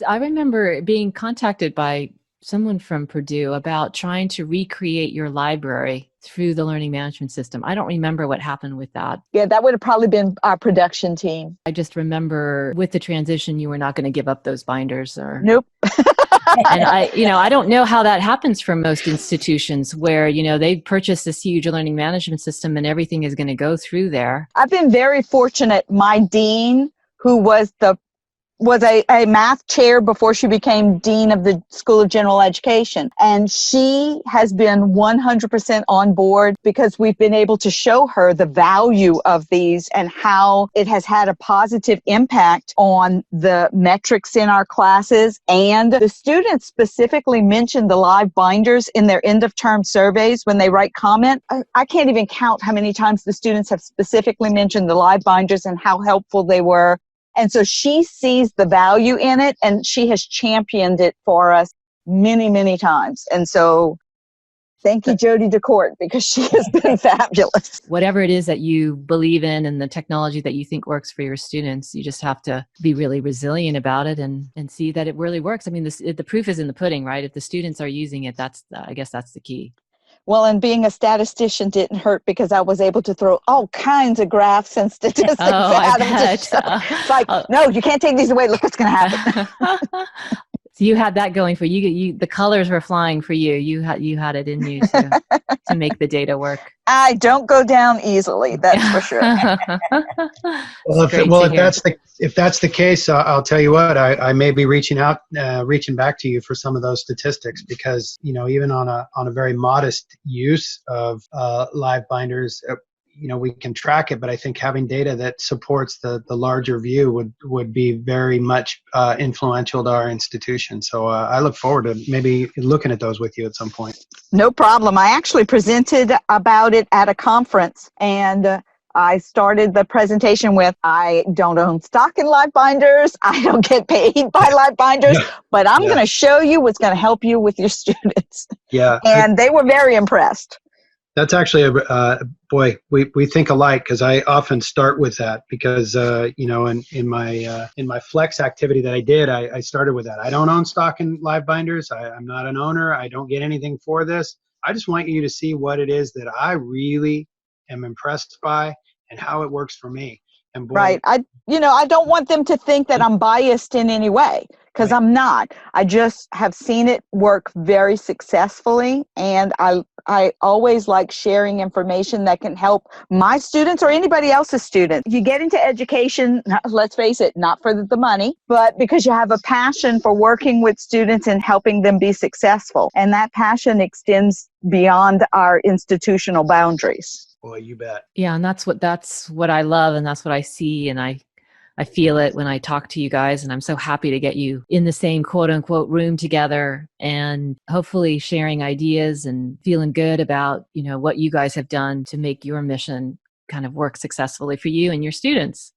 I remember being contacted by someone from Purdue about trying to recreate your library through the learning management system. I don't remember what happened with that. Yeah, that would have probably been our production team. I just remember with the transition, you were not going to give up those binders or. Nope. And I don't know how that happens for most institutions where, they purchase this huge learning management system and everything is going to go through there. I've been very fortunate. My dean, who was a math chair before she became dean of the School of General Education. And she has been 100% on board because we've been able to show her the value of these and how it has had a positive impact on the metrics in our classes. And the students specifically mentioned the LiveBinders in their end of term surveys when they write comment. I can't even count how many times the students have specifically mentioned the LiveBinders and how helpful they were. And so she sees the value in it, and she has championed it for us many, many times. And so thank you, Jody DeCourt, because she has been fabulous. Whatever it is that you believe in and the technology that you think works for your students, you just have to be really resilient about it and see that it really works. I mean, the proof is in the pudding, right? If the students are using it, I guess that's the key. Well, and being a statistician didn't hurt because I was able to throw all kinds of graphs and statistics at them. It's like, no, you can't take these away. Look what's going to happen. So you had that going for you. The colors were flying for you. You had it in you to make the data work. I don't go down easily. That's for sure. If that's the case, I'll tell you what. I may be reaching back to you for some of those statistics because even on a very modest use of LiveBinders, we can track it, but I think having data that supports the larger view would be very much influential to our institution. So I look forward to maybe looking at those with you at some point. No problem. I actually presented about it at a conference, and I started the presentation with, I don't own stock in LiveBinders. I don't get paid by LiveBinders, but I'm going to show you what's going to help you with your students. Yeah. And they were very impressed. That's actually we think alike because I often start with that because in my flex activity that I did, I started with that. I don't own stock in LiveBinders. I'm not an owner. I don't get anything for this. I just want you to see what it is that I really am impressed by and how it works for me. And boy, right. I don't want them to think that I'm biased in any way because I'm not. I just have seen it work very successfully, and I always like sharing information that can help my students or anybody else's students. You get into education, let's face it, not for the money, but because you have a passion for working with students and helping them be successful. And that passion extends beyond our institutional boundaries. Boy, you bet. Yeah, and that's what I love, and that's what I see, and I feel it when I talk to you guys, and I'm so happy to get you in the same quote unquote room together and hopefully sharing ideas and feeling good about, what you guys have done to make your mission kind of work successfully for you and your students.